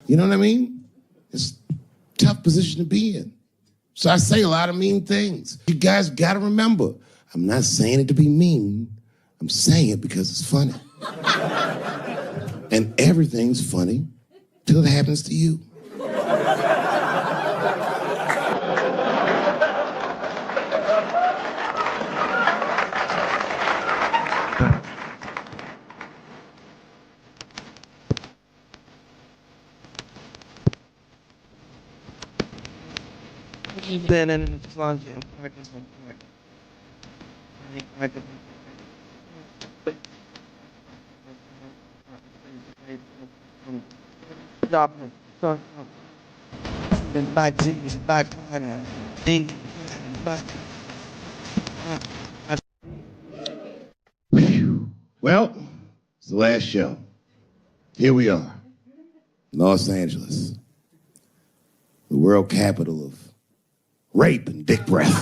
You know what I mean? It's a tough position to be in. So I say a lot of mean things. You guys gotta remember, I'm not saying it to be mean. I'm saying it because it's funny. And everything's funny till it happens to you. Then in the launch, Well, it's the last show. Here we are, Los Angeles, the world capital of rape and dick breath.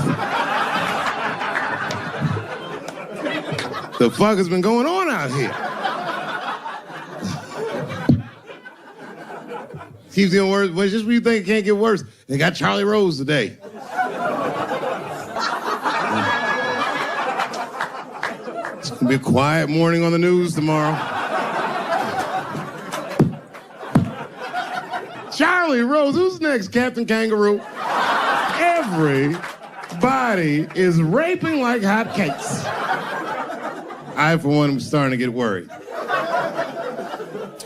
The fuck has been going on out here? Keeps getting worse. But just when you think it can't get worse, they got Charlie Rose today. It's gonna be a quiet morning on the news tomorrow. Charlie Rose, who's next? Captain Kangaroo? Everybody is raping like hotcakes. I, for one, am starting to get worried.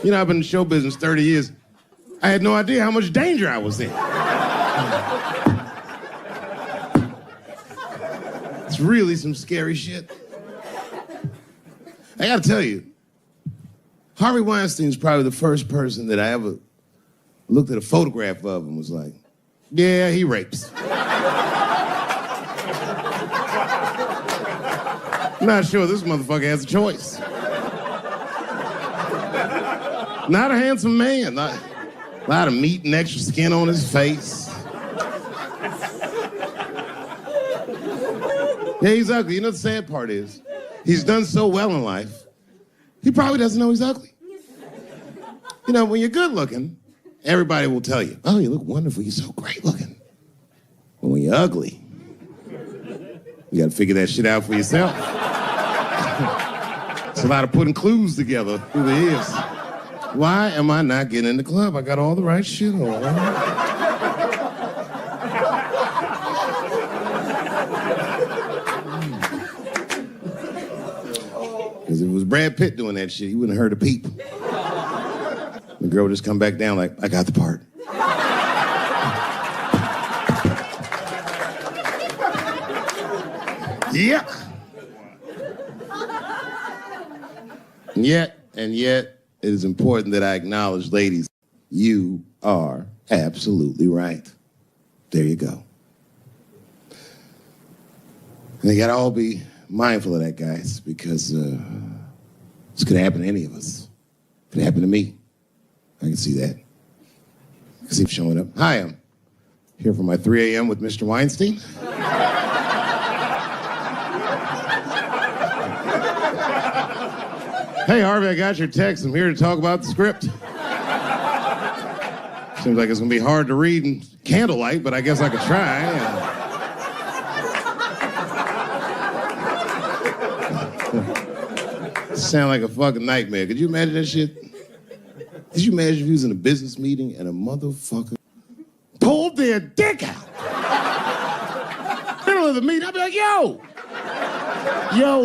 You know, I've been in show business 30 years. I had no idea how much danger I was in. It's really some scary shit. I gotta tell you, Harvey Weinstein's probably the first person that I ever looked at a photograph of and was like, yeah, he rapes. I'm not sure this motherfucker has a choice. Not a handsome man. A lot of meat and extra skin on his face. Yeah, he's ugly. You know, the sad part is, he's done so well in life, he probably doesn't know he's ugly. You know, when you're good looking, everybody will tell you, oh, you look wonderful, you're so great looking. But when you're ugly, you gotta figure that shit out for yourself. It's a lot of putting clues together through the years. Why am I not getting in the club? I got all the right shit on. Because if it was Brad Pitt doing that shit, he wouldn't have heard a peep. The girl would just come back down like, I got the part. Yeah. And yet, it is important that I acknowledge, ladies, you are absolutely right. There you go. And they gotta all be mindful of that, guys, because this could happen to any of us. It could happen to me. I can see that. I can see him showing up. Hi, I'm here for my 3 a.m. with Mr. Weinstein. Hey, Harvey, I got your text. I'm here to talk about the script. Seems like it's gonna be hard to read in candlelight, but I guess I could try. Sound like a fucking nightmare. Could you imagine that shit? Could you imagine if you was in a business meeting and a motherfucker pulled their dick out? Middle of the meeting, I'd be like, yo,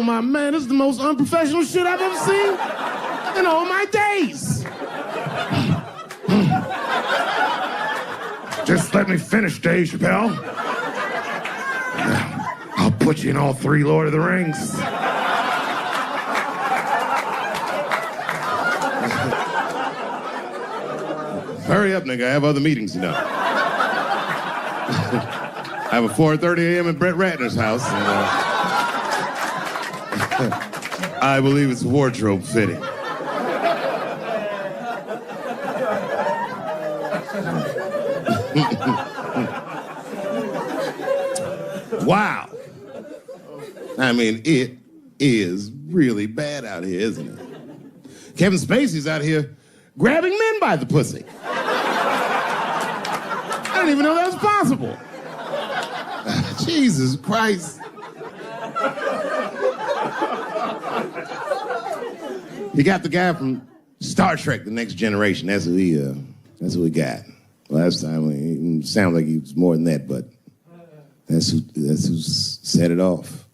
my man, this is the most unprofessional shit I've ever seen in all my days. Just let me finish, Dave Chappelle. I'll put you in all 3 Lord of the Rings. Hurry up, nigga. I have other meetings, you know. I have a 4:30 a.m. at Brett Ratner's house. And, I believe it's wardrobe fitting. Wow. I mean, it is really bad out here, isn't it? Kevin Spacey's out here grabbing men by the pussy. didn't even know that was possible. Jesus Christ. You got the guy from Star Trek, The Next Generation. That's who we got. Last time, it sounded like he was more than that, but that's who set it off.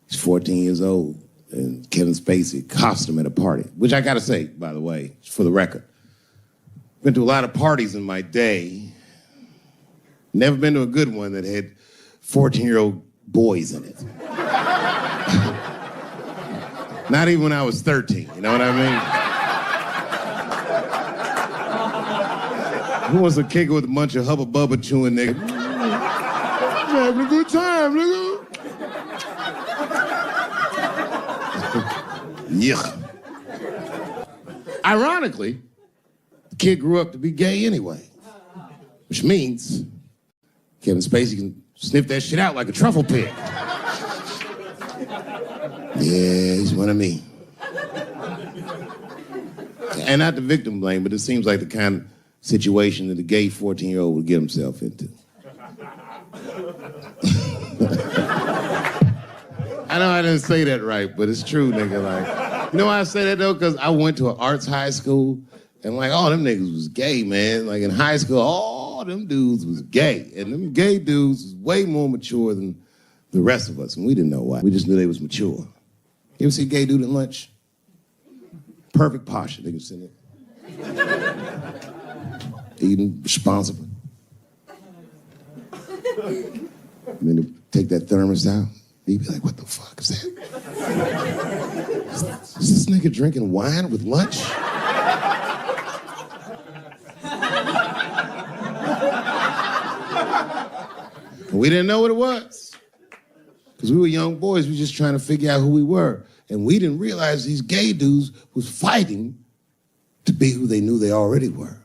He's 14 years old, and Kevin Spacey accosted him at a party, which I gotta say, by the way, for the record. Been to a lot of parties in my day. Never been to a good one that had 14-year-old boys in it. Not even when I was 13, you know what I mean? Who wants to kick it with a bunch of hubba bubba chewing niggas? Having a good time, nigga. Yuck. Ironically, the kid grew up to be gay anyway, which means Kevin Spacey can sniff that shit out like a truffle pig. Yeah, he's one of me. And not the victim blame, but it seems like the kind of situation that a gay 14-year-old would get himself into. I know I didn't say that right, but it's true, nigga. Like, you know why I say that, though? Because I went to an arts high school, and, like, all them niggas was gay, man. Like, in high school, all them dudes was gay. And them gay dudes was way more mature than the rest of us, and we didn't know why. We just knew they was mature. You ever see a gay dude at lunch? Perfect posture, nigga sitting there. Eating responsibly. And then they take that thermos out. You'd be like, what the fuck is that? Is this nigga drinking wine with lunch? And we didn't know what it was. Because we were young boys, we were just trying to figure out who we were. And we didn't realize these gay dudes was fighting to be who they knew they already were.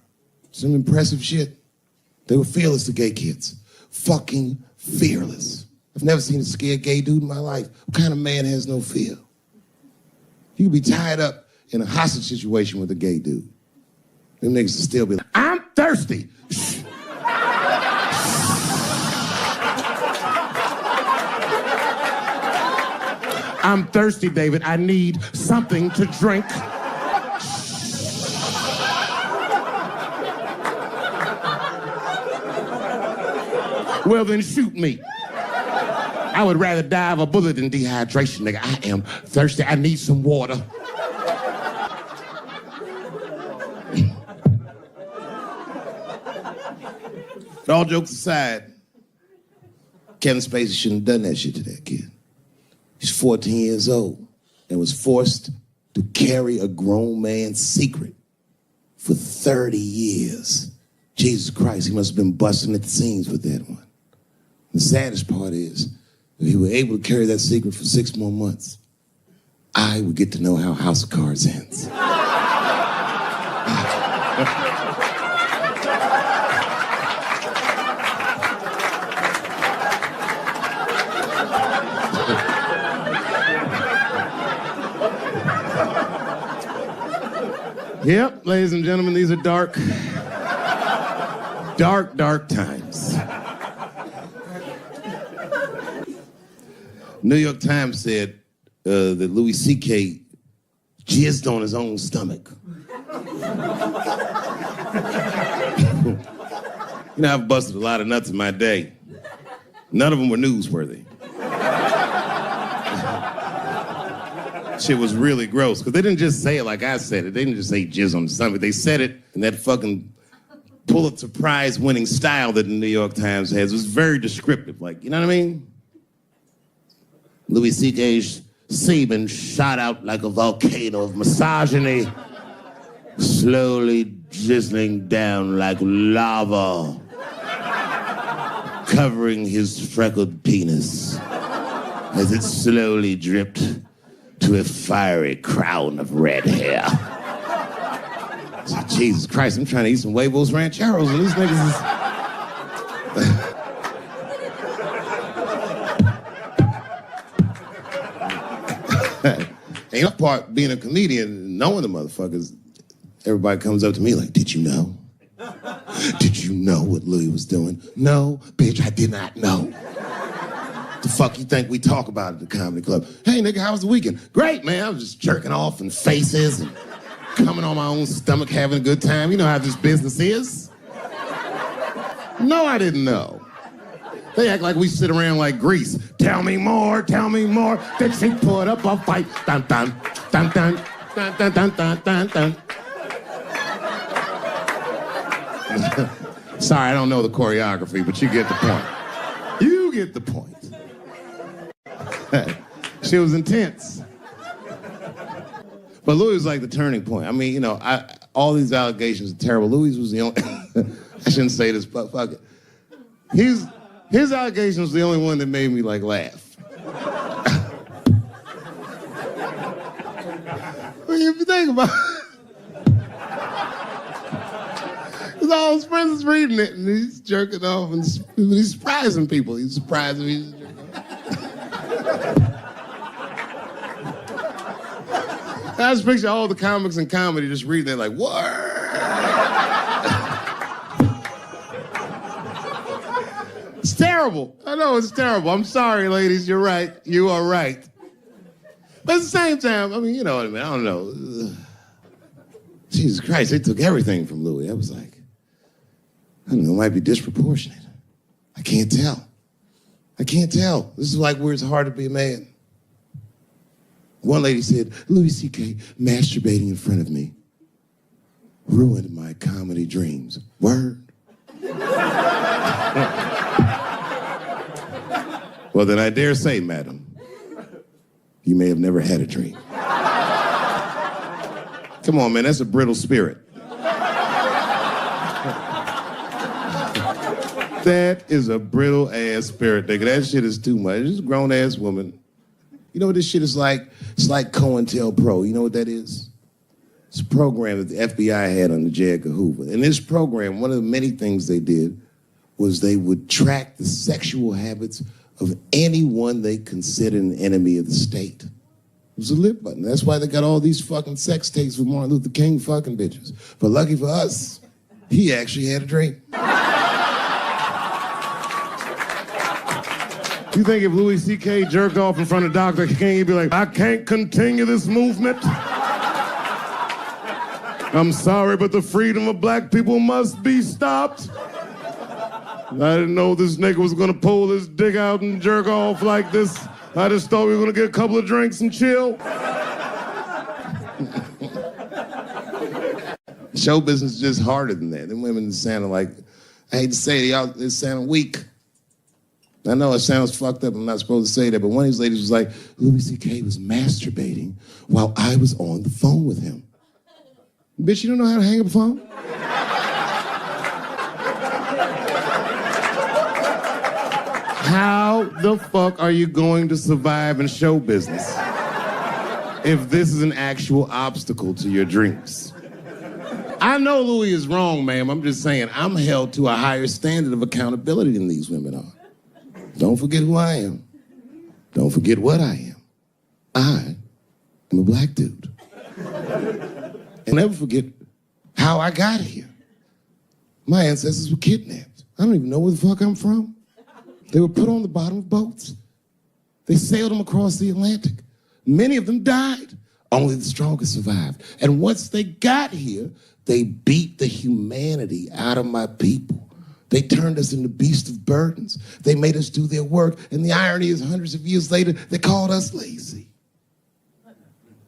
Some impressive shit. They were fearless, the gay kids. Fucking fearless. I've never seen a scared gay dude in my life. What kind of man has no fear? You could be tied up in a hostage situation with a gay dude. Them niggas will still be like, I'm thirsty. I'm thirsty, David. I need something to drink. Well, then shoot me. I would rather die of a bullet than dehydration, nigga. I am thirsty. I need some water. But all jokes aside, Kevin Spacey shouldn't have done that shit to that kid. He's 14 years old and was forced to carry a grown man's secret for 30 years. Jesus Christ, he must have been busting at the seams with that one. The saddest part is, if he were able to carry that secret for 6 more months, I would get to know how House of Cards ends. Yep, ladies and gentlemen, these are dark times. New York Times said that Louis C.K. jizzed on his own stomach. You know, I've busted a lot of nuts in my day. None of them were newsworthy. Shit was really gross, because they didn't just say it like I said it. They didn't just say jizz on the stomach. They said it in that fucking Pulitzer Prize-winning style that the New York Times has. It was very descriptive, like, you know what I mean? Louis C.K.'s semen shot out like a volcano of misogyny, slowly drizzling down like lava, covering his freckled penis as it slowly dripped to a fiery crown of red hair. So, Jesus Christ, I'm trying to eat some huevos rancheros, and these niggas is... And the part, being a comedian, knowing the motherfuckers, everybody comes up to me like, did you know? Did you know what Louis was doing? No, bitch, I did not know. The fuck you think we talk about at the comedy club? Hey, nigga, how was the weekend? Great, man. I was just jerking off in faces and coming on my own stomach, having a good time. You know how this business is. No, I didn't know. They act like we sit around like Grease. Tell me more, tell me more. Then she put up a fight. Dun, dun, dun, dun, dun, dun, dun, dun, dun, dun. Sorry, I don't know the choreography, but you get the point. You get the point. She was intense. But Louis was like the turning point. I mean, you know, all these allegations are terrible. Louis was the only... I shouldn't say this, but fuck it. His allegation was the only one that made me, like, laugh. I mean, if you think about it, because all his friends is reading it, and he's jerking off, and he's surprising people. He's surprising me. He's jerking off. I just picture all the comics in comedy just reading it like, what? It's terrible. I know it's terrible. I'm sorry, ladies. You're right. You are right. But at the same time, I mean, you know what I mean? I don't know. Jesus Christ, they took everything from Louis. I was like, I don't know, it might be disproportionate. I can't tell. I can't tell. This is like where it's hard to be a man. One lady said, Louis C.K. masturbating in front of me ruined my comedy dreams. Word. Well, then I dare say, madam, you may have never had a dream. Come on, man, that's a brittle spirit. That is a brittle-ass spirit, nigga. That shit is too much. This is a grown-ass woman. You know what this shit is like? It's like COINTELPRO. You know what that is? It's a program that the FBI had under J. Edgar Hoover. In this program, one of the many things they did was they would track the sexual habits of anyone they considered an enemy of the state. It was a lit button. That's why they got all these fucking sex tapes with Martin Luther King fucking bitches. But lucky for us, he actually had a dream. You think if Louis C.K. jerked off in front of Dr. King, he'd be like, I can't continue this movement. I'm sorry, but the freedom of black people must be stopped. I didn't know this nigga was gonna pull his dick out and jerk off like this. I just thought we were gonna get a couple of drinks and chill. Show business is just harder than that. Them women sounded like, I hate to say it, y'all, they sound weak. I know it sounds fucked up, I'm not supposed to say that, but one of these ladies was like, Louis C.K. was masturbating while I was on the phone with him. Bitch, you don't know how to hang up a phone? How the fuck are you going to survive in show business if this is an actual obstacle to your dreams? I know Louis is wrong, ma'am. I'm just saying I'm held to a higher standard of accountability than these women are. Don't forget who I am. Don't forget what I am. I am a black dude. And never forget how I got here. My ancestors were kidnapped. I don't even know where the fuck I'm from. They were put on the bottom of boats. They sailed them across the Atlantic. Many of them died. Only the strongest survived. And once they got here, they beat the humanity out of my people. They turned us into beasts of burdens. They made us do their work. And the irony is, hundreds of years later, they called us lazy.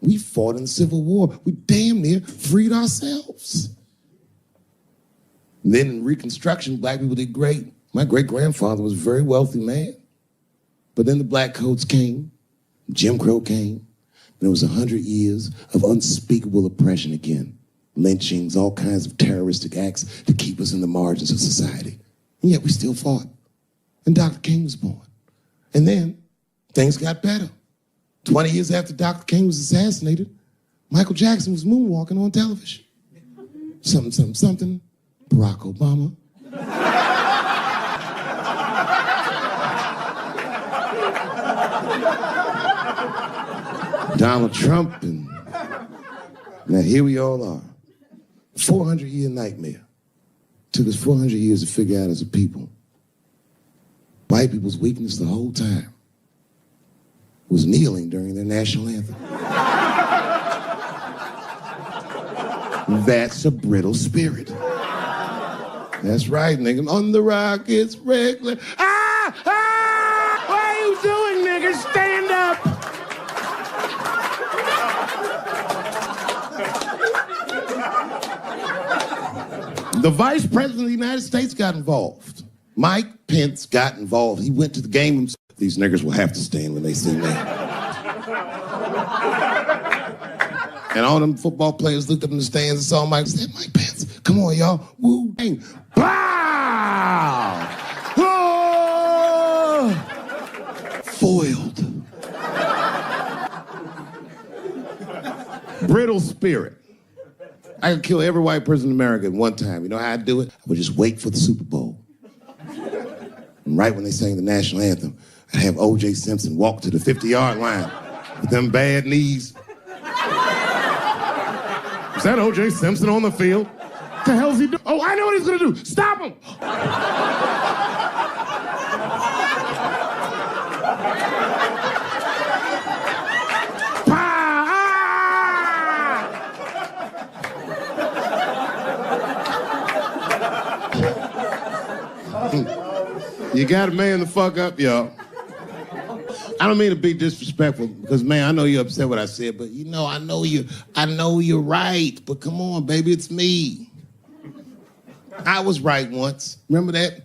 We fought in the Civil War. We damn near freed ourselves. And then in Reconstruction, black people did great. My great-grandfather was a very wealthy man. But then the black coats came, Jim Crow came, and it was 100 years of unspeakable oppression again. Lynchings, all kinds of terroristic acts to keep us in the margins of society. And yet we still fought. And Dr. King was born. And then things got better. 20 years after Dr. King was assassinated, Michael Jackson was moonwalking on television. Something, something, something, Barack Obama. Donald Trump, and now here we all are. 400-year nightmare. Took us 400 years to figure out as a people. White people's weakness the whole time was kneeling during their national anthem. That's a brittle spirit. That's right, nigga. On the rock, it's regular. Ah! Ah! What are you doing, nigga? Stand up! The Vice President of the United States got involved. Mike Pence got involved. He went to the game himself. These niggers will have to stand when they see me. And all them football players looked up in the stands and saw Mike and said, Mike Pence, come on, y'all. Woo, bang. Wow! Oh! Foiled. Brittle spirit. I could kill every white person in America at one time. You know how I'd do it? I would just wait for the Super Bowl. And right when they sang the national anthem, I'd have O.J. Simpson walk to the 50-yard line with them bad knees. Is that O.J. Simpson on the field? What the hell's he doing? Oh, I know what he's gonna do. Stop him! You gotta man the fuck up, y'all. I don't mean to be disrespectful, because, man, I know you're upset what I said, but, you know, I know you're right, but come on, baby, it's me. I was right once. Remember that?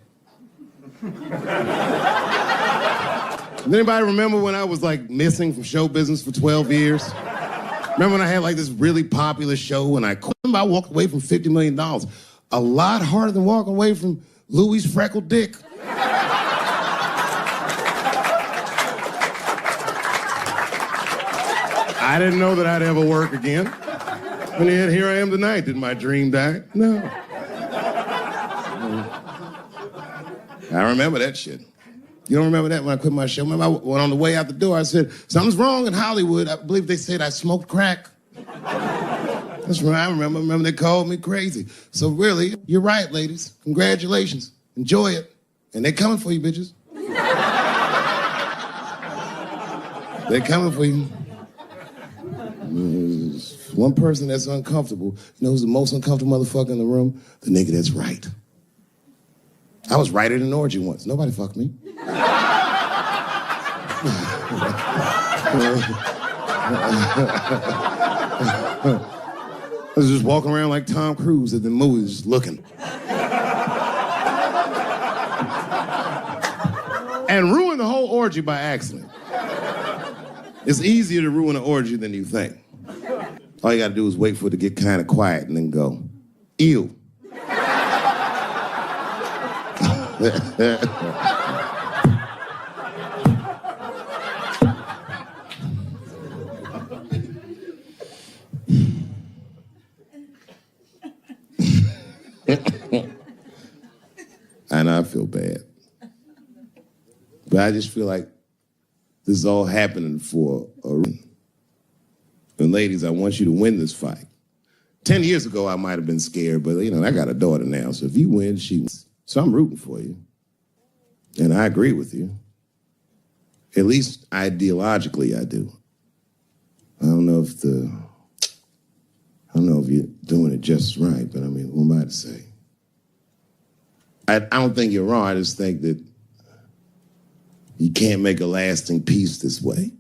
Does anybody remember when I was, like, missing from show business for 12 years? Remember when I had, like, this really popular show and I walked away from $50 million? A lot harder than walking away from Louis' freckled dick. I didn't know that I'd ever work again. And yet here I am tonight. Did my dream die? No. I remember that shit. You don't remember that when I quit my show? Remember I went on the way out the door, I said, something's wrong in Hollywood. I believe they said I smoked crack. That's right, I remember. They called me crazy. So really, you're right, ladies. Congratulations. Enjoy it. And they're coming for you, bitches. They're coming for you. There's one person that's uncomfortable. You know who's the most uncomfortable motherfucker in the room? The nigga that's right. I was right at an orgy once. Nobody fucked me. I was just walking around like Tom Cruise at the movies, just looking. And ruined the whole orgy by accident. It's easier to ruin an orgy than you think. All you gotta do is wait for it to get kind of quiet and then go, ew. I know I feel bad. But I just feel like this is all happening for a reason. And ladies, I want you to win this fight. 10 years ago, I might have been scared, but, you know, I got a daughter now, so if you win, she wins. So I'm rooting for you. And I agree with you. At least ideologically, I do. I don't know if you're doing it just right, but I mean, what am I to say? I don't think you're wrong. I just think that you can't make a lasting peace this way.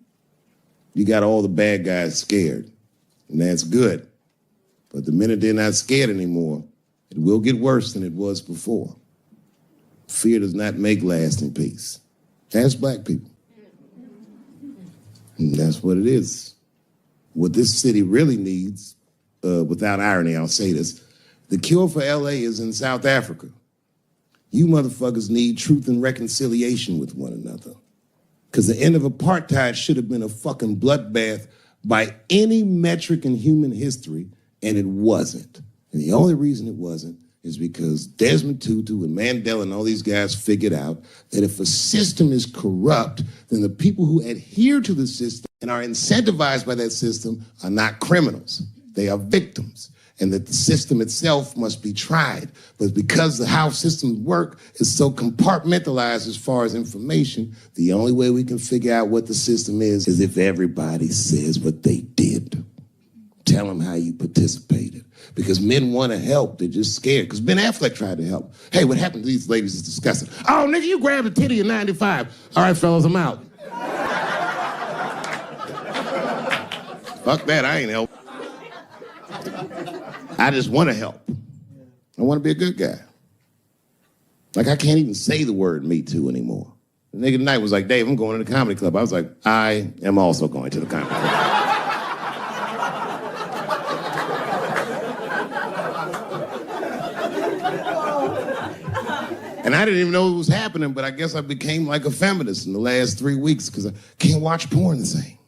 You got all the bad guys scared, and that's good. But the minute they're not scared anymore, it will get worse than it was before. Fear does not make lasting peace. Ask black people. And that's what it is. What this city really needs, without irony, I'll say this, the cure for LA is in South Africa. You motherfuckers need truth and reconciliation with one another. Because the end of apartheid should have been a fucking bloodbath by any metric in human history, and it wasn't. And the only reason it wasn't is because Desmond Tutu and Mandela and all these guys figured out that if a system is corrupt, then the people who adhere to the system and are incentivized by that system are not criminals. They are victims. and that the system itself must be tried. But because of how systems work is so compartmentalized as far as information, the only way we can figure out what the system is if everybody says what they did. Tell them how you participated. Because men want to help, they're just scared. Because Ben Affleck tried to help. Hey, what happened to these ladies is disgusting. Oh, nigga, you grabbed a titty in 95. All right, fellas, I'm out. Fuck that, I ain't help. I just want to help. I want to be a good guy. Like, I can't even say the word Me Too anymore. The nigga tonight was like, Dave, I'm going to the comedy club. I was like, I am also going to the comedy club. And I didn't even know it was happening, but I guess I became like a feminist in the last 3 weeks because I can't watch porn the same.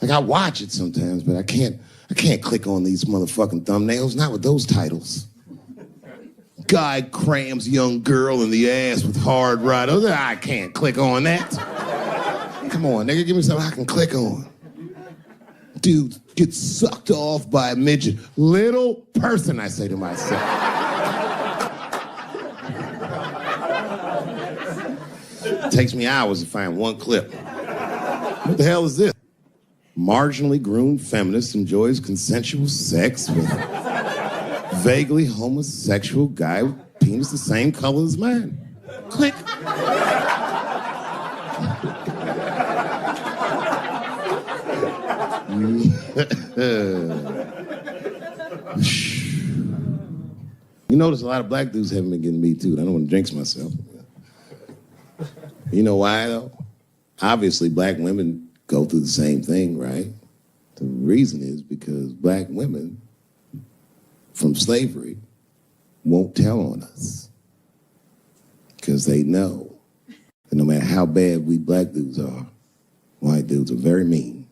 Like, I watch it sometimes, but I can't click on these motherfucking thumbnails, not with those titles. Guy crams young girl in the ass with hard right. I can't click on that. Come on, nigga, give me something I can click on. Dude gets sucked off by a midget. Little person, I say to myself. It takes me hours to find one clip. What the hell is this? Marginally groomed feminist enjoys consensual sex with vaguely homosexual guy with penis the same color as mine. Click. You notice a lot of black dudes haven't been getting Me Too. I don't want to jinx myself. You know why, though? Obviously, black women go through the same thing, right? The reason is because black women from slavery won't tell on us. Because they know that no matter how bad we black dudes are, white dudes are very mean.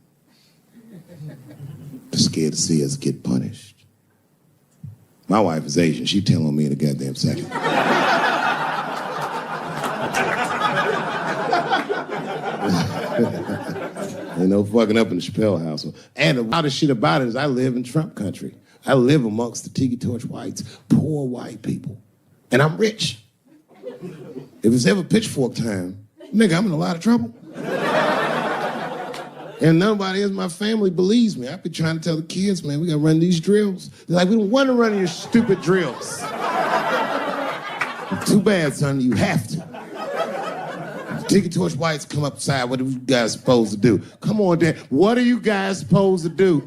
They're scared to see us get punished. My wife is Asian. She'd tell on me in a goddamn second. Ain't no fucking up in the Chappelle household. And the wildest shit about it is I live in Trump country. I live amongst the tiki torch whites, poor white people. And I'm rich. If it's ever pitchfork time, nigga, I'm in a lot of trouble. And nobody in my family believes me. I've been trying to tell the kids, man, we gotta run these drills. They're like, we don't want to run your stupid drills. Too bad, son, you have to. Tiki torch whites come upside, what are you guys supposed to do? Come on, Dad, what are you guys supposed to do?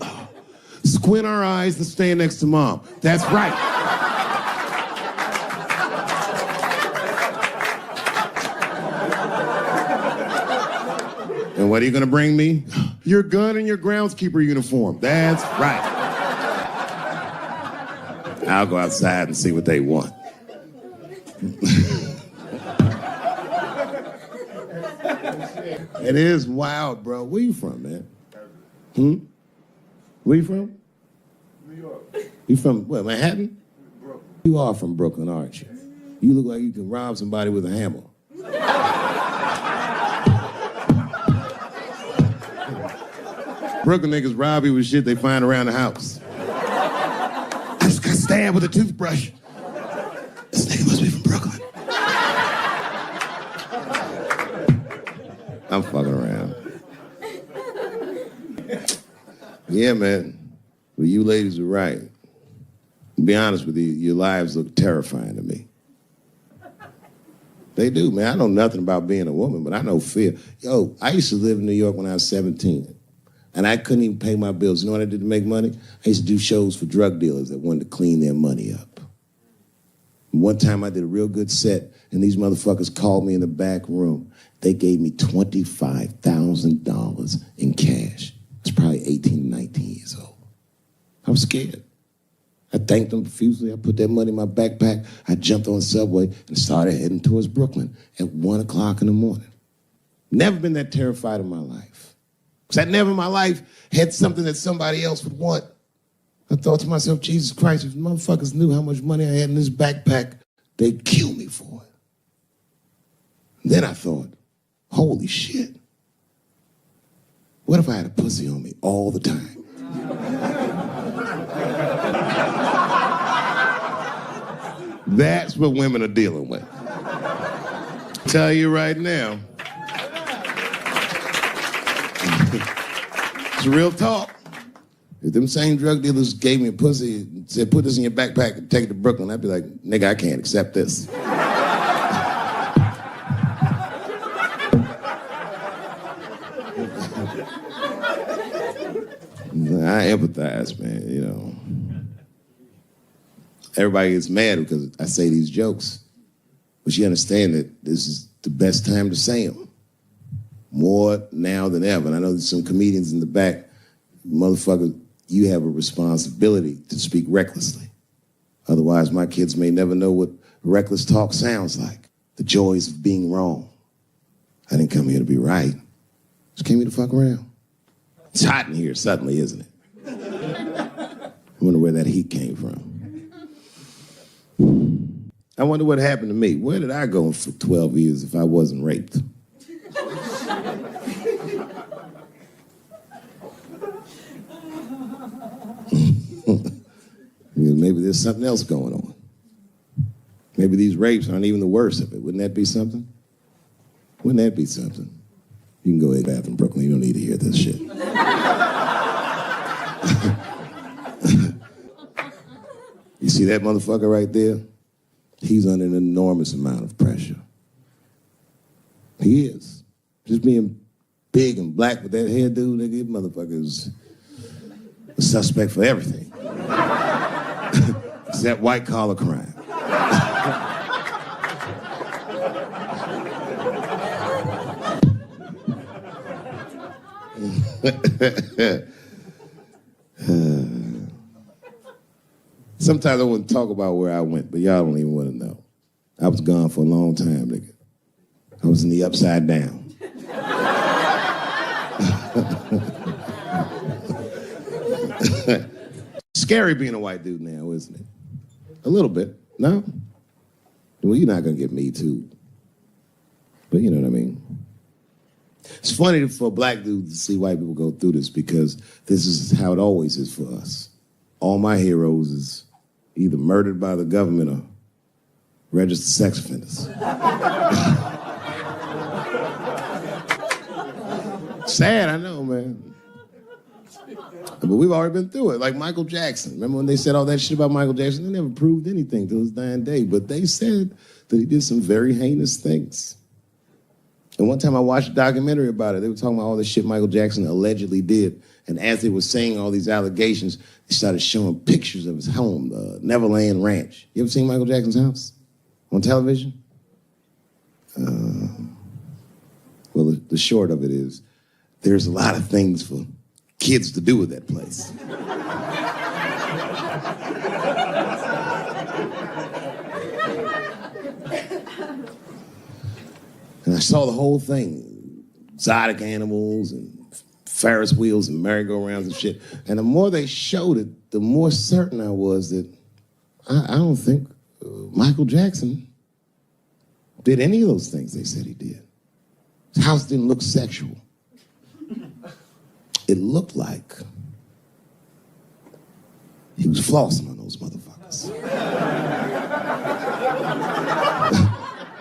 Squint our eyes and stand next to Mom. That's right. And what are you gonna bring me? Your gun and your groundskeeper uniform. That's right. I'll go outside and see what they want. It is wild, bro. Where you from, man? Where you from? New York. You from, what, Manhattan? Brooklyn. You are from Brooklyn, aren't you? You look like you can rob somebody with a hammer. Brooklyn niggas rob you with shit they find around the house. I just got stabbed with a toothbrush. This nigga must be from Brooklyn. I'm fucking around. Yeah, man. Well, you ladies are right. To be honest with you, your lives look terrifying to me. They do, man. I know nothing about being a woman, but I know fear. Yo, I used to live in New York when I was 17, and I couldn't even pay my bills. You know what I did to make money? I used to do shows for drug dealers that wanted to clean their money up. One time I did a real good set, and these motherfuckers called me in the back room. They gave me $25,000 in cash. I was probably 18, 19 years old. I was scared. I thanked them profusely. I put that money in my backpack. I jumped on the subway and started heading towards Brooklyn at 1 o'clock in the morning. Never been that terrified in my life. Because I never in my life had something that somebody else would want. I thought to myself, Jesus Christ, if motherfuckers knew how much money I had in this backpack, they'd kill me for it. Then I thought, holy shit. What if I had a pussy on me all the time? That's what women are dealing with. Tell you right now. It's real talk. If them same drug dealers gave me a pussy and said, put this in your backpack and take it to Brooklyn, I'd be like, nigga, I can't accept this. I empathize, man, you know. Everybody gets mad because I say these jokes, but you understand that this is the best time to say them. More now than ever. And I know there's some comedians in the back, motherfucker, you have a responsibility to speak recklessly. Otherwise, my kids may never know what reckless talk sounds like. The joys of being wrong. I didn't come here to be right. Just came here to fuck around. It's hot in here suddenly, isn't it? I wonder where that heat came from. I wonder what happened to me. Where did I go for 12 years if I wasn't raped? Maybe there's something else going on. Maybe these rapes aren't even the worst of it. Wouldn't that be something? Wouldn't that be something? You can go ahead back in Brooklyn. You don't need to hear this shit. You see that motherfucker right there? He's under an enormous amount of pressure. He is. Just being big and black with that hairdo, nigga, motherfucker's a suspect for everything. Except white-collar crime. Sometimes I wouldn't talk about where I went, but y'all don't even want to know. I was gone for a long time, nigga. I was in the upside down. Scary being a white dude now, isn't it? A little bit, no? Well, you're not gonna get me too. But you know what I mean? It's funny for a black dude to see white people go through this because this is how it always is for us. All my heroes is either murdered by the government or registered sex offenders. Sad, I know, man. But we've already been through it. Like Michael Jackson. Remember when they said all that shit about Michael Jackson? They never proved anything till his dying day. But they said that he did some very heinous things. And one time I watched a documentary about it. They were talking about all the shit Michael Jackson allegedly did. And as they were saying all these allegations, they started showing pictures of his home, the Neverland Ranch. You ever seen Michael Jackson's house on television? Well, the short of it is, there's a lot of things for kids to do with that place. And I saw the whole thing. Exotic animals and Ferris wheels and merry-go-rounds and shit. And the more they showed it, the more certain I was that I don't think Michael Jackson did any of those things they said he did. His house didn't look sexual. It looked like he was flossing on those motherfuckers.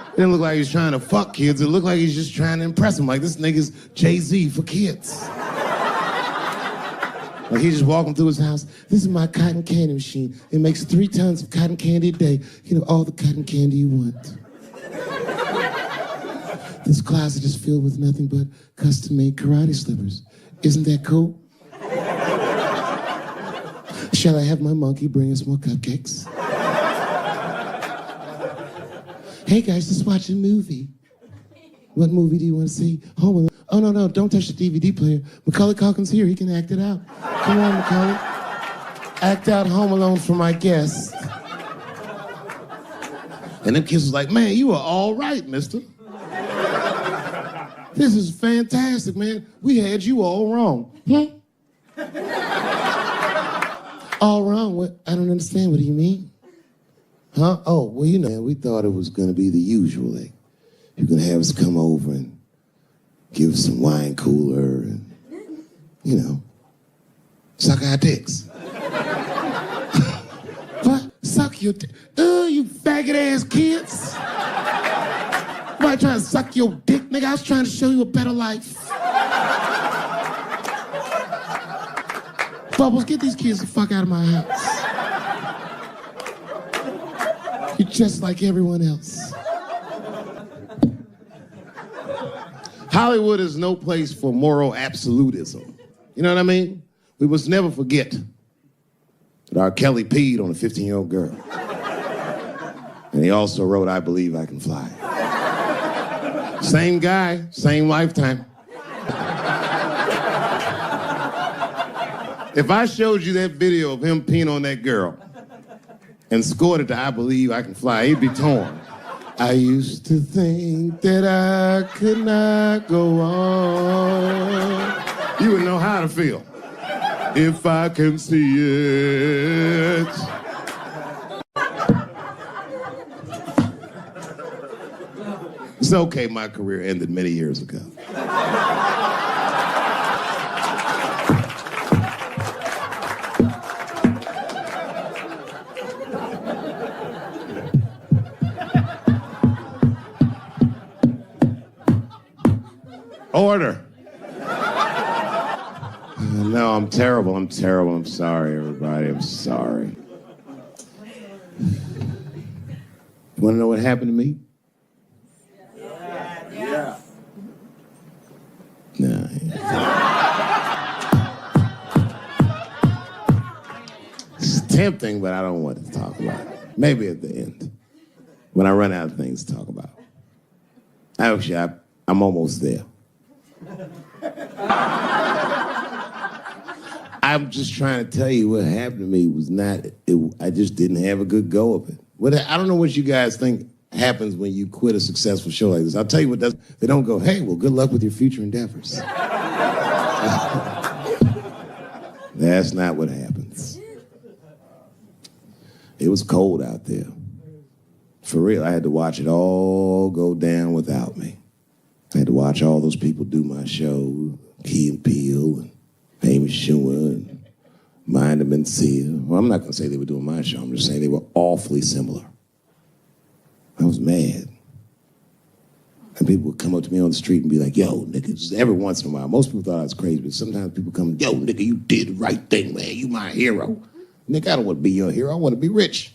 It didn't look like he was trying to fuck kids. It looked like he was just trying to impress them. Like, this nigga's Jay-Z for kids. Like, he's just walking through his house. This is my cotton candy machine. It makes 3 tons of cotton candy a day. You know, all the cotton candy you want. This closet is filled with nothing but custom-made karate slippers. Isn't that cool? Shall I have my monkey bring us more cupcakes? Hey guys, let's watch a movie. What movie do you want to see? Home Alone. Oh no, don't touch the DVD player. Macaulay Culkin's here, he can act it out. Come on, Macaulay. Act out Home Alone for my guests. And them kids was like, man, you are all right, mister. This is fantastic, man. We had you all wrong. All wrong? What? I don't understand. What do you mean? Huh? Oh, well, you know, we thought it was going to be the usual. Like, you're going to have us come over and give us some wine cooler and, you know, suck our dicks. What? Suck your dick. You faggot ass kids. Nobody trying to suck your dick, nigga. I was trying to show you a better life. Bubbles, get these kids the fuck out of my house. You're just like everyone else. Hollywood is no place for moral absolutism. You know what I mean? We must never forget that R. Kelly peed on a 15-year-old girl. And he also wrote, I Believe I Can Fly. Same guy, same lifetime. If I showed you that video of him peeing on that girl and scored it to I Believe I Can Fly, he'd be torn. I used to think that I could not go on. You would know how to feel. If I can see it. It's okay, my career ended many years ago. Order. No, I'm terrible. I'm sorry, everybody. I'm sorry. You want to know what happened to me? Yeah. Nah. It's tempting, but I don't want to talk about it. Maybe at the end, when I run out of things to talk about. Actually, I'm almost there. I'm just trying to tell you what happened to me was not, I just didn't have a good go of it. I don't know what you guys think happens when you quit a successful show like this. I'll tell you what does. They don't go, hey, well, good luck with your future endeavors. That's not what happens. It was cold out there. For real, I had to watch it all go down without me. I had to watch all those people do my show, Key and Peele and Amy Schumer and Mind and Mencia. Well, I'm not going to say they were doing my show. I'm just saying they were awfully similar. I was mad. And people would come up to me on the street and be like, yo, nigga, just every once in a while. Most people thought I was crazy, but sometimes people come, yo, nigga, you did the right thing, man. You my hero. Nigga, I don't want to be your hero. I want to be rich.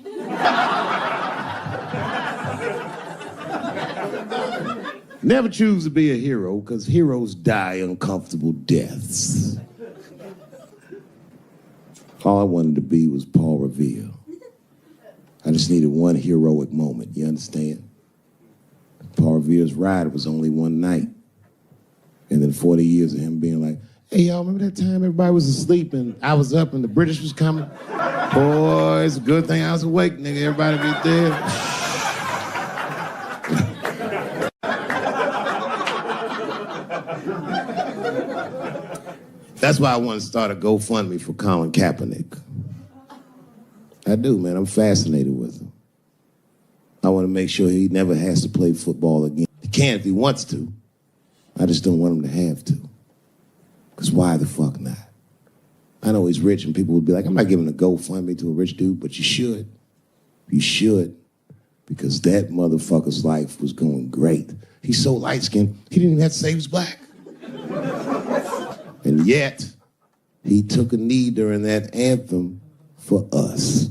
Never choose to be a hero, because heroes die uncomfortable deaths. All I wanted to be was Paul Revere. I just needed one heroic moment, you understand? Paul Revere's ride was only one night. And then 40 years of him being like, hey, y'all, remember that time everybody was asleep and I was up and the British was coming? Boy, it's a good thing I was awake, nigga. Everybody be dead. That's why I want to start a GoFundMe for Colin Kaepernick. I do, man. I'm fascinated with him. I want to make sure he never has to play football again. He can if he wants to. I just don't want him to have to. Because why the fuck not? I know he's rich and people would be like, I'm not giving a GoFundMe to a rich dude, but you should. You should. Because that motherfucker's life was going great. He's so light-skinned, he didn't even have to say he was black. And yet, he took a knee during that anthem for us.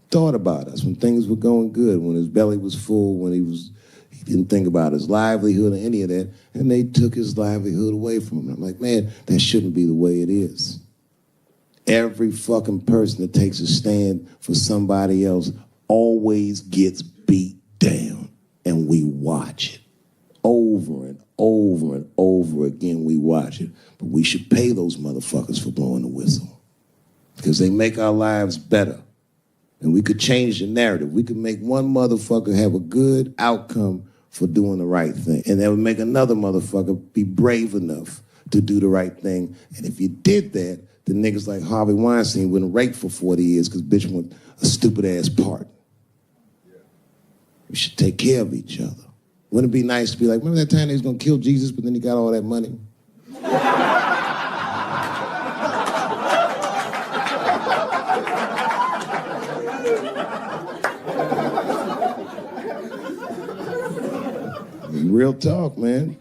Thought about us when things were going good, when his belly was full, when he didn't think about his livelihood or any of that, and they took his livelihood away from him. I'm like, man, that shouldn't be the way it is. Every fucking person that takes a stand for somebody else always gets beat down, and we watch it. Over and over and over again, we watch it. But we should pay those motherfuckers for blowing the whistle. Because they make our lives better. And we could change the narrative. We could make one motherfucker have a good outcome for doing the right thing. And that would make another motherfucker be brave enough to do the right thing. And if you did that, then niggas like Harvey Weinstein wouldn't rape for 40 years because bitch want a stupid-ass part. We should take care of each other. Wouldn't it be nice to be like, remember that time they was gonna kill Jesus, but then he got all that money? Real talk, man.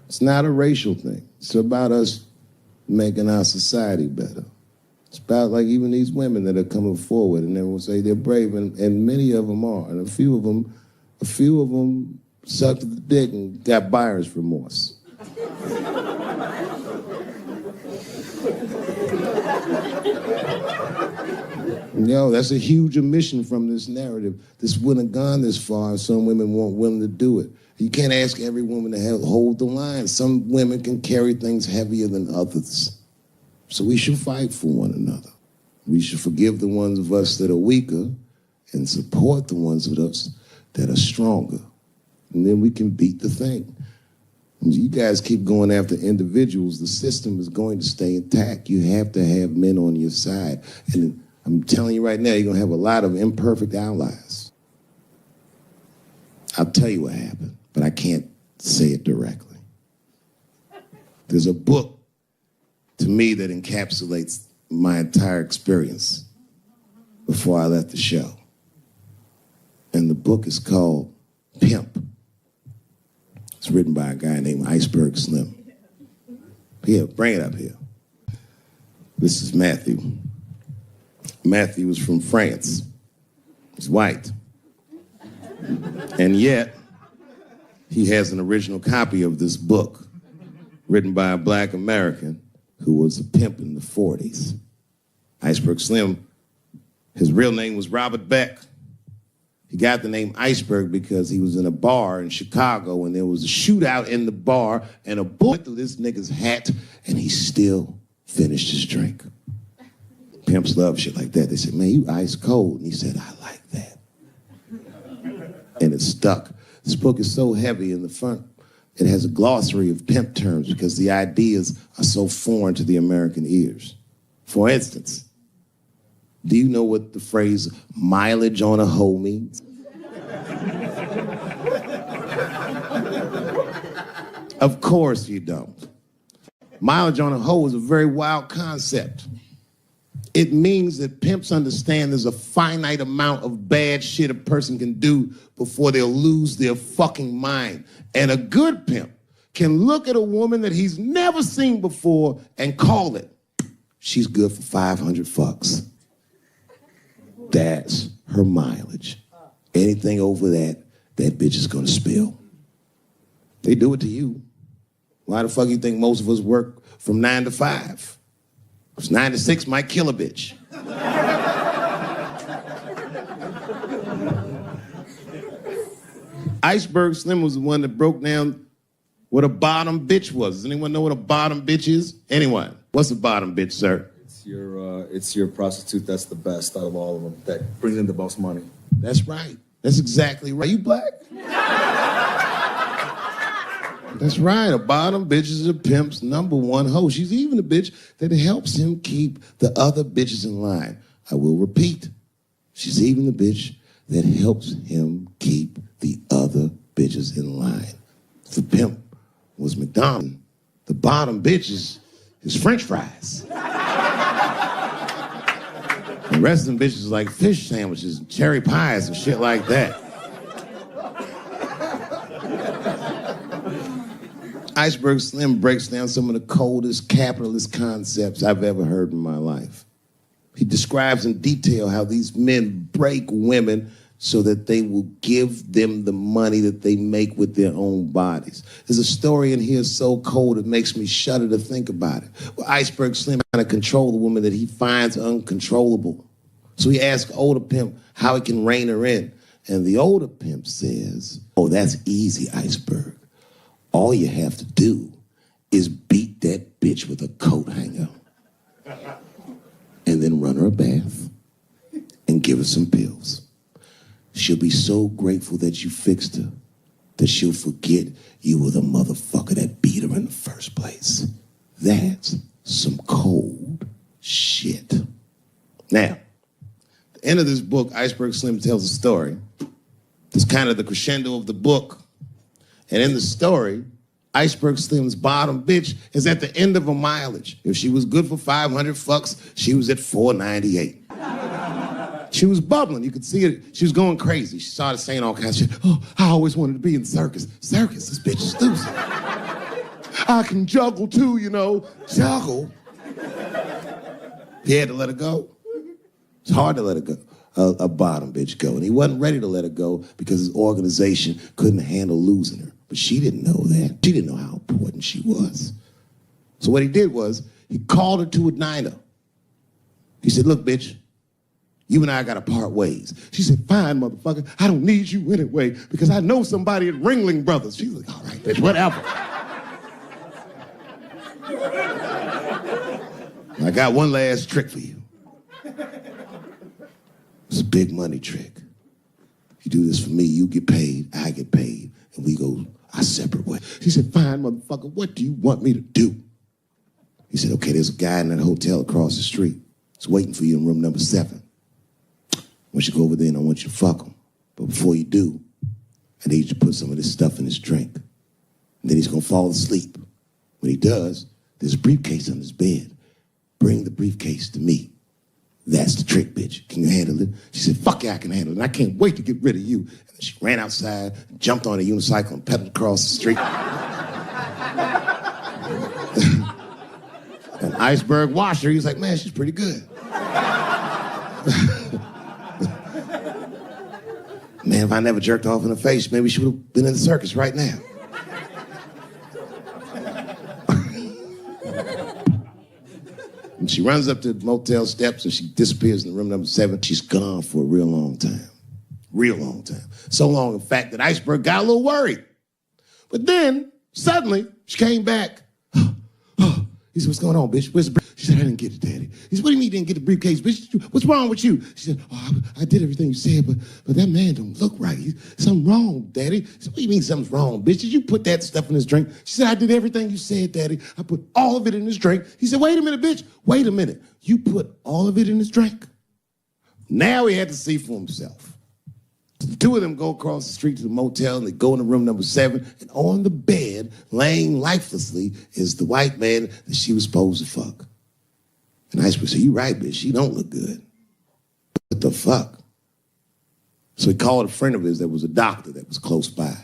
It's not a racial thing. It's about us making our society better. It's about like even these women that are coming forward and everyone say they're brave, and many of them are. And a few of them sucked the dick and got buyer's remorse. Yo, that's a huge omission from this narrative. This wouldn't have gone this far if some women weren't willing to do it. You can't ask every woman to hold the line. Some women can carry things heavier than others. So we should fight for one another. We should forgive the ones of us that are weaker and support the ones of us that are stronger. And then we can beat the thing. And you guys keep going after individuals, the system is going to stay intact. You have to have men on your side. And I'm telling you right now, you're going to have a lot of imperfect allies. I'll tell you what happened, but I can't say it directly. There's a book, to me, that encapsulates my entire experience before I left the show. And the book is called Pimp. It's written by a guy named Iceberg Slim. Here, bring it up here. This is Matthew. Matthew is from France. He's white. And yet, he has an original copy of this book written by a black American who was a pimp in the 40s. Iceberg Slim, his real name was Robert Beck. He got the name Iceberg because he was in a bar in Chicago and there was a shootout in the bar and a bullet through this nigga's hat and he still finished his drink. Pimps love shit like that. They said, man, you ice cold. And he said, I like that. And it stuck. This book is so heavy in the front. It has a glossary of pimp terms because the ideas are so foreign to the American ears. For instance, do you know what the phrase mileage on a hoe means? Of course you don't. Mileage on a hoe is a very wild concept. It means that pimps understand there's a finite amount of bad shit a person can do before they'll lose their fucking mind. And a good pimp can look at a woman that he's never seen before and call it, she's good for 500 fucks. That's her mileage. Anything over that, that bitch is gonna spill. They do it to you. Why the fuck you think most of us work from 9 to 5? Because 9 to 6 might kill a bitch. Iceberg Slim was the one that broke down what a bottom bitch was. Does anyone know what a bottom bitch is? Anyone? What's a bottom bitch, sir? It's your prostitute that's the best out of all of them, that brings in the most money. That's right. That's exactly right. You black? That's right. A bottom bitch is a pimp's number one hoe. She's even a bitch that helps him keep the other bitches in line. I will repeat. She's even the bitch that helps him keep the other bitches in line. If the pimp was McDonald's, the bottom bitch is French fries. The rest of them bitches like fish sandwiches and cherry pies and shit like that. Iceberg Slim breaks down some of the coldest capitalist concepts I've ever heard in my life. He describes in detail how these men break women so that they will give them the money that they make with their own bodies. There's a story in here so cold it makes me shudder to think about it. Well, Iceberg Slim trying to control the woman that he finds uncontrollable. So he asks older pimp how he can rein her in. And the older pimp says, oh, that's easy, Iceberg. All you have to do is beat that bitch with a coat hanger and then run her a bath and give her some pills. She'll be so grateful that you fixed her that she'll forget you were the motherfucker that beat her in the first place. That's some cold shit. Now, at the end of this book, Iceberg Slim tells a story. It's kind of the crescendo of the book. And in the story, Iceberg Slim's bottom bitch is at the end of her mileage. If she was good for 500 fucks, she was at 498. She was bubbling. You could see it. She was going crazy. She started saying all kinds of shit. Oh, I always wanted to be in circus. Circus? This bitch is loose. I can juggle too, you know. Juggle? He had to let her go. It's hard to let her go. A bottom bitch go. And he wasn't ready to let her go because his organization couldn't handle losing her. But she didn't know that. She didn't know how important she was. So what he did was he called her to a diner. He said, look, bitch, you and I got to part ways. She said, fine, motherfucker. I don't need you anyway because I know somebody at Ringling Brothers. She was like, all right, bitch, whatever. I got one last trick for you. It's a big money trick. You do this for me, you get paid, I get paid, and we go our separate ways. She said, fine, motherfucker, what do you want me to do? He said, okay, there's a guy in that hotel across the street. He's waiting for you in room number 7. I want you to go over there and I want you to fuck him. But before you do, I need you to put some of this stuff in his drink. And then he's gonna fall asleep. When he does, there's a briefcase on his bed. Bring the briefcase to me. That's the trick, bitch. Can you handle it? She said, fuck yeah, I can handle it. And I can't wait to get rid of you. And then she ran outside, jumped on a unicycle and pedaled across the street. And Iceberg watched her. He was like, man, she's pretty good. Man, if I never jerked off in her face, maybe she would have been in the circus right now. And she runs up to the motel steps and she disappears in room number 7. She's gone for a real long time. Real long time. So long, in fact, that Iceberg got a little worried. But then, suddenly, she came back. He said, what's going on, bitch? Where's the briefcase? She said, I didn't get it, Daddy. He said, what do you mean you didn't get the briefcase, bitch? What's wrong with you? She said, oh, I did everything you said, but that man don't look right. Something wrong, Daddy. He said, what do you mean something's wrong, bitch? Did you put that stuff in his drink? She said, I did everything you said, Daddy. I put all of it in his drink. He said, wait a minute, bitch. Wait a minute. You put all of it in his drink? Now he had to see for himself. The two of them go across the street to the motel and they go into room number 7, and on the bed, laying lifelessly, is the white man that she was supposed to fuck. And Iceberg said, you right, bitch, she don't look good. What the fuck? So he called a friend of his that was a doctor that was close by.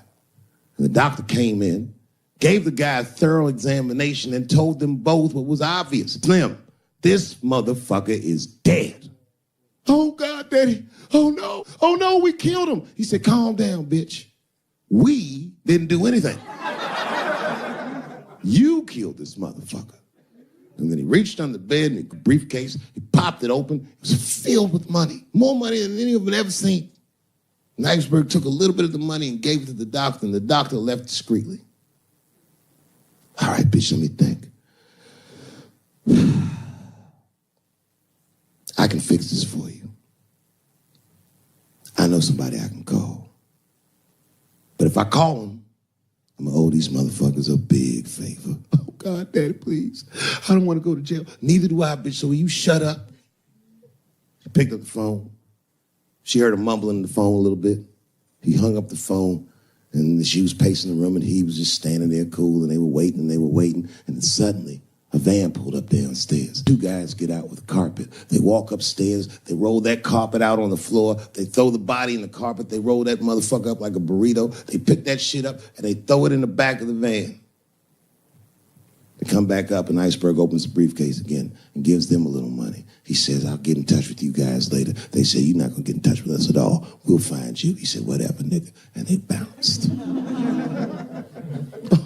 And the doctor came in, gave the guy a thorough examination and told them both what was obvious. Slim, this motherfucker is dead. Oh, God, Daddy. Oh, no. Oh, no, we killed him. He said, calm down, bitch. We didn't do anything. You killed this motherfucker. And then he reached under the bed and the briefcase, he popped it open. It was filled with money. More money than any of them had ever seen. And Iceberg took a little bit of the money and gave it to the doctor, and the doctor left discreetly. All right, bitch, let me think. I can fix this for you. I know somebody I can call. But if I call him, I'm gonna owe these motherfuckers a big favor. Oh, God, Daddy, please. I don't want to go to jail. Neither do I, bitch, so will you shut up? She picked up the phone. She heard him mumbling in the phone a little bit. He hung up the phone, and she was pacing the room, and he was just standing there cool, and they were waiting, and then suddenly, a van pulled up downstairs. 2 guys get out with a carpet. They walk upstairs. They roll that carpet out on the floor. They throw the body in the carpet. They roll that motherfucker up like a burrito. They pick that shit up, and they throw it in the back of the van. They come back up, and Iceberg opens the briefcase again and gives them a little money. He says, I'll get in touch with you guys later. They say, you're not going to get in touch with us at all. We'll find you. He said, whatever, nigga. And they bounced.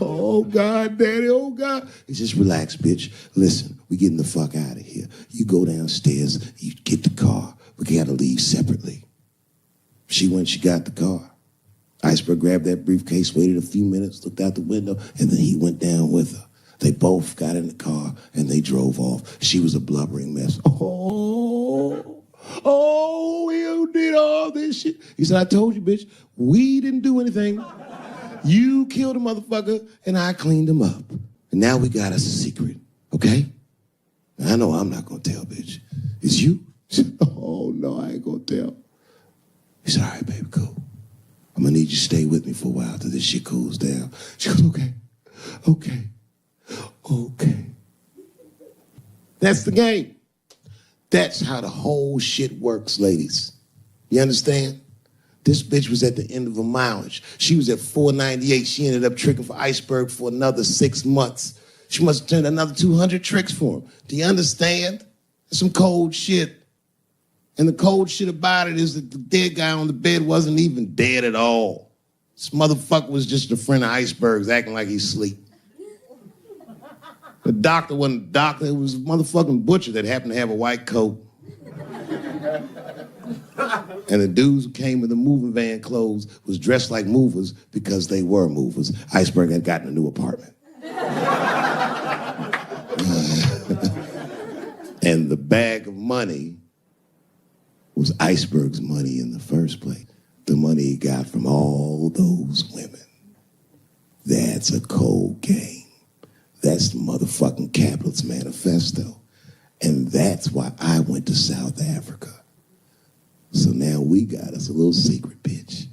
Oh, God, Daddy, oh, God. He says, relax, bitch. Listen, we getting the fuck out of here. You go downstairs, you get the car. We got to leave separately. She went, she got the car. Iceberg grabbed that briefcase, waited a few minutes, looked out the window, and then he went down with her. They both got in the car, and they drove off. She was a blubbering mess. Oh, you did all this shit. He said, I told you, bitch, we didn't do anything. You killed a motherfucker, and I cleaned him up. And now we got us a secret, okay? I know I'm not gonna tell, bitch. It's you? She said, oh, no, I ain't gonna tell. He said, all right, baby, cool. I'm gonna need you to stay with me for a while till this shit cools down. She goes, okay. That's the game. That's how the whole shit works, ladies. You understand? This bitch was at the end of her mileage. She was at 498. She ended up tricking for Iceberg for another 6 months. She must have turned another 200 tricks for him. Do you understand? That's some cold shit. And the cold shit about it is that the dead guy on the bed wasn't even dead at all. This motherfucker was just a friend of Iceberg's acting like he's asleep. The doctor wasn't a doctor. It was a motherfucking butcher that happened to have a white coat. And the dudes who came with the moving van clothes was dressed like movers because they were movers. Iceberg had gotten a new apartment. And the bag of money was Iceberg's money in the first place. The money he got from all those women. That's a cold game. That's the motherfucking capitalist manifesto. And that's why I went to South Africa. So now we got us a little secret, bitch.